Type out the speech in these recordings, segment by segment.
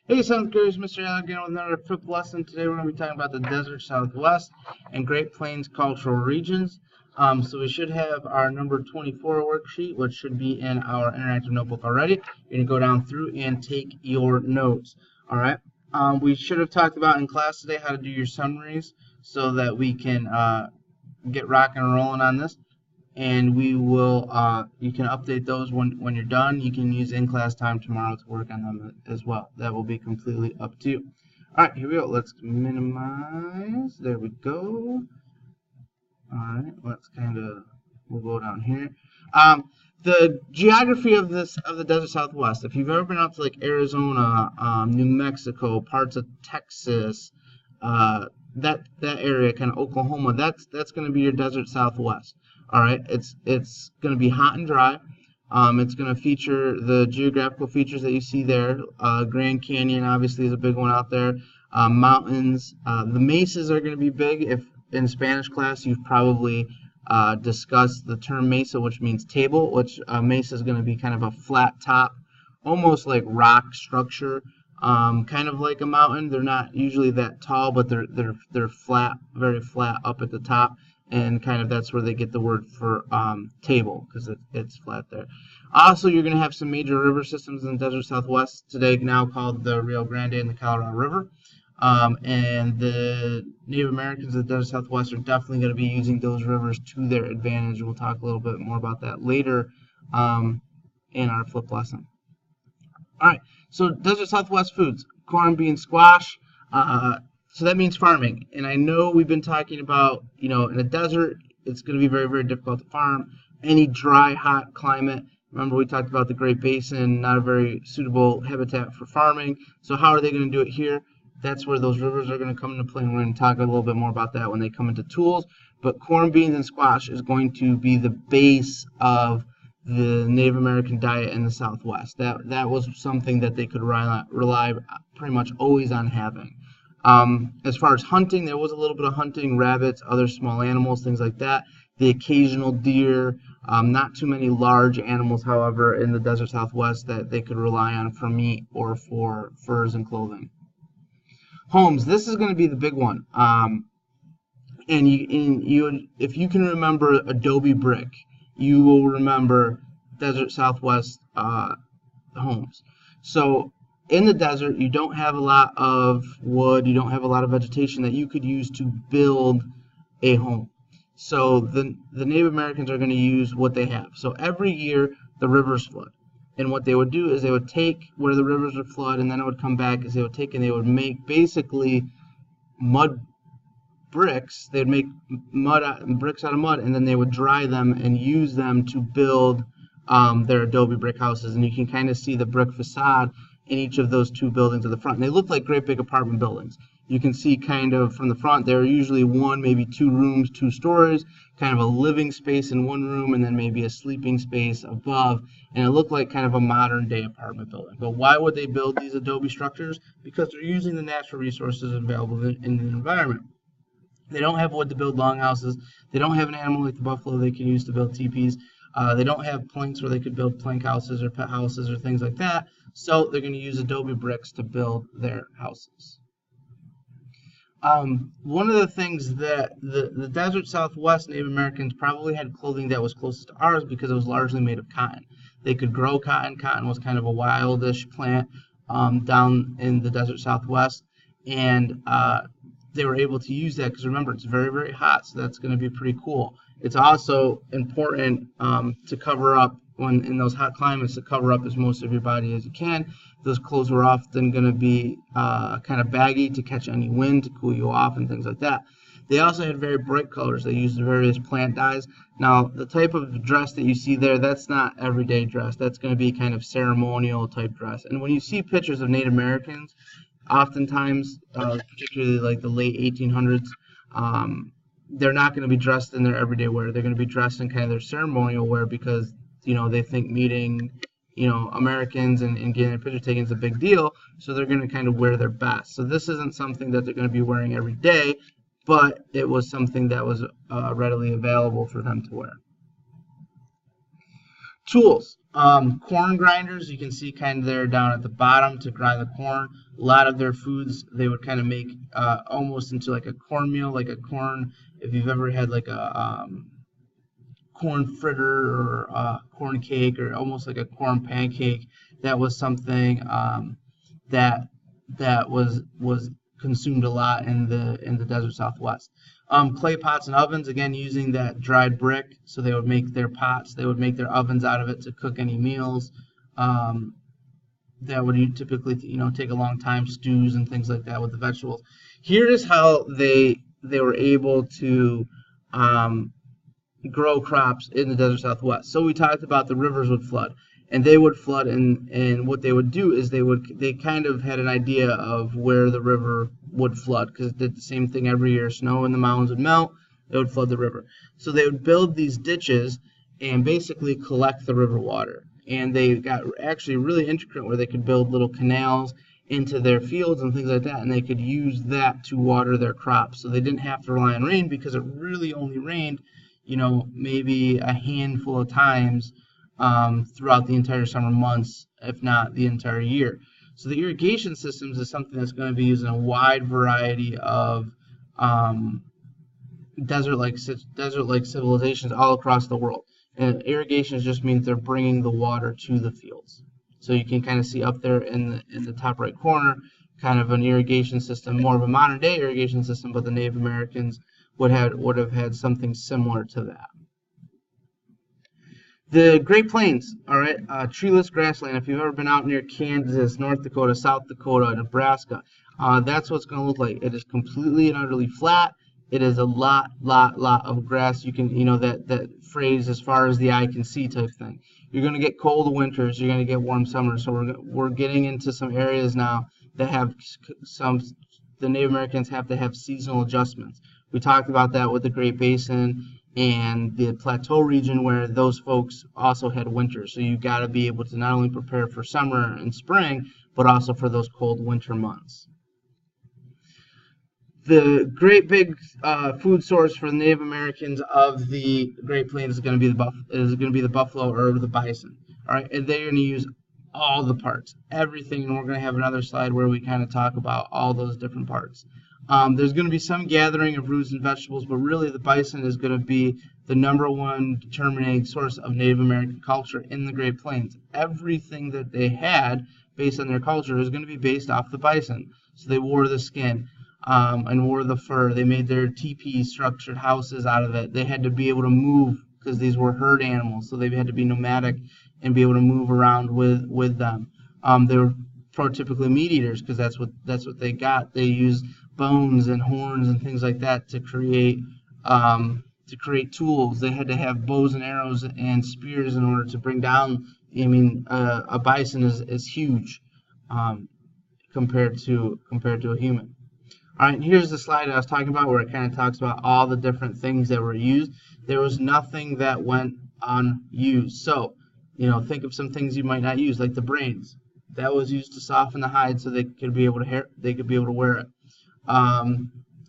Hey, Seventh Graders, Mr. Alligator with another fifth lesson. Today we're going to be talking about the desert Southwest and Great Plains cultural regions. So we should have our number 24 worksheet, which should be in our interactive notebook already. You're going to go down through and take your notes. All right. We should have talked about in class today how to do your summaries so that we can get rocking and rolling on this. And we will you can update those when you're done. You can use in-class time tomorrow to work on them as well. That will be completely up to you. All right, here we go. Let's minimize. There we go. All right, we'll go down here. The geography of the desert Southwest. If you've ever been out to like Arizona, New Mexico, parts of Texas, that area, kind of Oklahoma, that's going to be your desert Southwest. All right, it's going to be hot and dry. It's going to feature the geographical features that you see there. Grand Canyon obviously is a big one out there. Mountains. The mesas are going to be big. If in Spanish class you've probably discussed the term mesa, which means table, which mesa is going to be kind of a flat top, almost like rock structure. Kind of like a mountain. They're not usually that tall, but they're flat, very flat up at the top. And kind of that's where they get the word for table, because it's flat there. Also, you're going to have some major river systems in the desert Southwest today, now called the Rio Grande and the Colorado River. And the Native Americans of the desert Southwest are definitely going to be using those rivers to their advantage. We'll talk a little bit more about that later in our flip lesson. All right, so desert Southwest foods: corn, beans, squash. So that means farming. And I know we've been talking about, in a desert, it's going to be very, very difficult to farm. Any dry, hot climate. Remember, we talked about the Great Basin, not a very suitable habitat for farming. So how are they going to do it here? That's where those rivers are going to come into play, and we're going to talk a little bit more about that when they come into tools. But corn, beans, and squash is going to be the base of the Native American diet in the Southwest. That was something that they could rely pretty much always on having. As far as hunting, there was a little bit of hunting, rabbits, other small animals, things like that. The occasional deer, not too many large animals, however, in the desert Southwest that they could rely on for meat or for furs and clothing. Homes, this is going to be the big one. And if you can remember adobe brick, you will remember desert Southwest homes. So in the desert, you don't have a lot of wood, you don't have a lot of vegetation that you could use to build a home. So the Native Americans are going to use what they have. So every year, the rivers flood. And what they would do is they would take where the rivers would flood, and then it would come back as they would take, and they would make basically mud bricks. They'd make bricks out of mud, and then they would dry them and use them to build their adobe brick houses. And you can kind of see the brick facade in each of those two buildings at the front. And they look like great big apartment buildings. You can see kind of from the front, there are usually one, maybe two rooms, 2 stories, kind of a living space in one room, and then maybe a sleeping space above. And it looked like kind of a modern day apartment building. But why would they build these adobe structures? Because they're using the natural resources available in the environment. They don't have wood to build longhouses. They don't have an animal like the buffalo they can use to build teepees. They don't have planks where they could build plank houses or pet houses or things like that. So they're going to use adobe bricks to build their houses. One of the things that the desert Southwest Native Americans probably had clothing that was closest to ours because it was largely made of cotton. They could grow cotton. Cotton was kind of a wildish plant down in the desert Southwest. And they were able to use that because remember, it's very, very hot, so that's going to be pretty cool. It's also important to cover up when in those hot climates, to cover up as most of your body as you can. Those clothes were often going to be kind of baggy to catch any wind, to cool you off and things like that. They also had very bright colors. They used various plant dyes. Now, the type of dress that you see there, that's not everyday dress. That's going to be kind of ceremonial type dress. And when you see pictures of Native Americans, oftentimes, particularly like the late 1800s, they're not going to be dressed in their everyday wear. They're going to be dressed in kind of their ceremonial wear because, they think meeting, Americans and getting their picture taken is a big deal. So they're going to kind of wear their best. So this isn't something that they're going to be wearing every day, but it was something that was readily available for them to wear. Tools. Corn grinders, you can see kind of there down at the bottom to grind the corn. A lot of their foods they would kind of make almost into like a cornmeal, like a corn. If you've ever had like a corn fritter or corn cake or almost like a corn pancake, that was something that was consumed a lot in the desert Southwest. Clay pots and ovens, again using that dried brick, so they would make their pots, they would make their ovens out of it to cook any meals. That would typically take a long time, stews and things like that with the vegetables. Here is how they were able to grow crops in the desert Southwest. So we talked about the rivers would flood, and they would flood, and what they would do is they kind of had an idea of where the river would flood, because it did the same thing every year. Snow in the mountains would melt, it would flood the river. So they would build these ditches and basically collect the river water. And they got actually really intricate where they could build little canals into their fields and things like that, and they could use that to water their crops. So they didn't have to rely on rain, because it really only rained, maybe a handful of times throughout the entire summer months, if not the entire year. So the irrigation systems is something that's going to be used in a wide variety of desert-like civilizations all across the world. And irrigation just means they're bringing the water to the fields. So you can kind of see up there in the top right corner, kind of an irrigation system, more of a modern-day irrigation system, but the Native Americans would have had something similar to that. The Great Plains, all right, treeless grassland. If you've ever been out near Kansas, North Dakota, South Dakota, Nebraska, that's what it's going to look like. It is completely and utterly flat. It is a lot of grass. You can, that phrase, as far as the eye can see type thing. You're going to get cold winters. You're going to get warm summers. So we're getting into some areas now that have the Native Americans have to have seasonal adjustments. We talked about that with the Great Basin and the plateau region, where those folks also had winters. So you got to be able to not only prepare for summer and spring, but also for those cold winter months. The great big food source for the Native Americans of the Great Plains is going to be the buffalo or the bison. All right, and they're going to use all the parts, everything, and we're going to have another slide where we kind of talk about all those different parts. There's going to be some gathering of roots and vegetables, but really the bison is going to be the #1 determining source of Native American culture in the Great Plains. Everything that they had based on their culture is going to be based off the bison. So they wore the skin and wore the fur. They made their teepees, structured houses out of it. They had to be able to move because these were herd animals, so they had to be nomadic and be able to move around with them. They were prototypically meat eaters because that's what they got. They used bones and horns and things like that to create tools. They had to have bows and arrows and spears in order to bring down. A bison is huge compared to a human. All right, here's the slide I was talking about where it kind of talks about all the different things that were used. There was nothing that went unused. So, think of some things you might not use, like the brains. That was used to soften the hide so they could be able to wear it.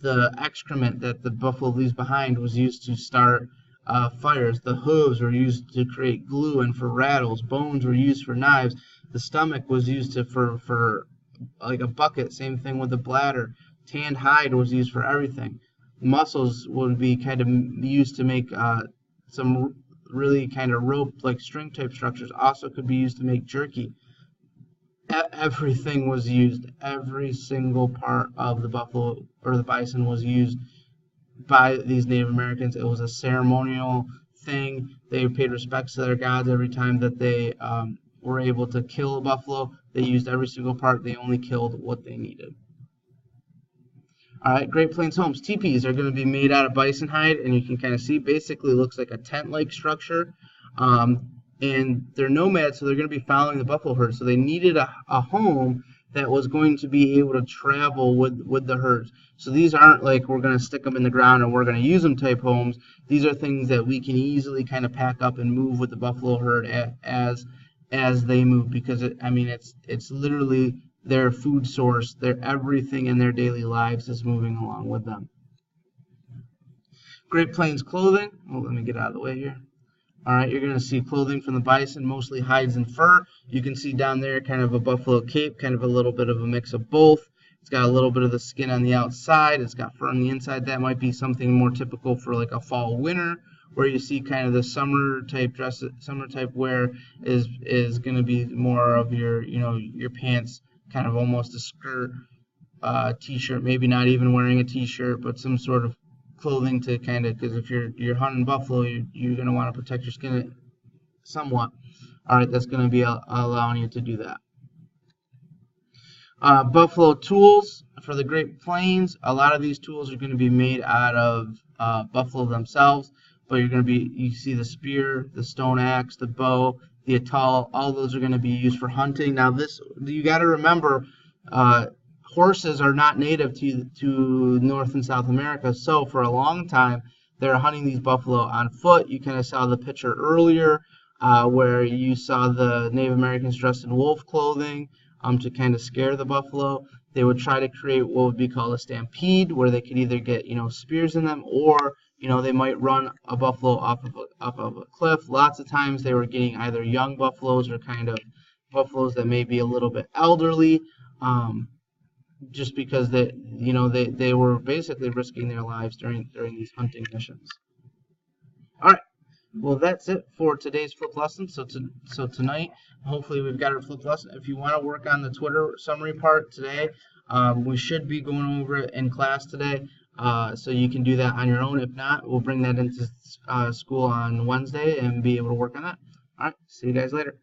The excrement that the buffalo leaves behind was used to start fires. The hooves were used to create glue and for rattles. Bones were used for knives. The stomach was used for like a bucket. Same thing with the bladder. Tanned hide was used for everything. Muscles would be kind of used to make some really kind of rope like string type structures. Also could be used to make jerky. Everything was used. Every single part of the buffalo or the bison was used by these Native Americans. It was a ceremonial thing. They paid respects to their gods every time that they were able to kill a buffalo. They used every single part. They only killed what they needed. All right, Great Plains homes. Teepees are going to be made out of bison hide, and you can kind of see basically looks like a tent-like structure. And they're nomads, so they're going to be following the buffalo herd. So they needed a home that was going to be able to travel with the herds. So these aren't like we're going to stick them in the ground and we're going to use them type homes. These are things that we can easily kind of pack up and move with the buffalo herd as they move, because it's literally their food source. Their everything in their daily lives is moving along with them. Great Plains clothing. Oh, let me get out of the way here. All right, you're going to see clothing from the bison, mostly hides and fur. You can see down there kind of a buffalo cape, kind of a little bit of a mix of both. It's got a little bit of the skin on the outside. It's got fur on the inside. That might be something more typical for like a fall winter, where you see kind of the summer type dress, summer type wear is going to be more of your, your pants, kind of almost a skirt, t-shirt, maybe not even wearing a t-shirt, but some sort of clothing to kind of, because if you're hunting buffalo, you're going to want to protect your skin somewhat. All right, that's going to be allowing you to do that. Buffalo tools for the Great Plains. A lot of these tools are going to be made out of buffalo themselves, but you see the spear, the stone axe, the bow, the atol, all those are going to be used for hunting. Now you got to remember, horses are not native to North and South America, so for a long time they're hunting these buffalo on foot. You kind of saw the picture earlier where you saw the Native Americans dressed in wolf clothing to kind of scare the buffalo. They would try to create what would be called a stampede, where they could either get spears in them, or they might run a buffalo off of a cliff. Lots of times they were getting either young buffaloes or kind of buffaloes that may be a little bit elderly. Just because they were basically risking their lives during these hunting missions. All right, well that's it for today's flip lesson. So tonight, hopefully we've got our flip lesson. If you want to work on the Twitter summary part today, we should be going over it in class today. So you can do that on your own. If not, we'll bring that into school on Wednesday and be able to work on that. All right, see you guys later.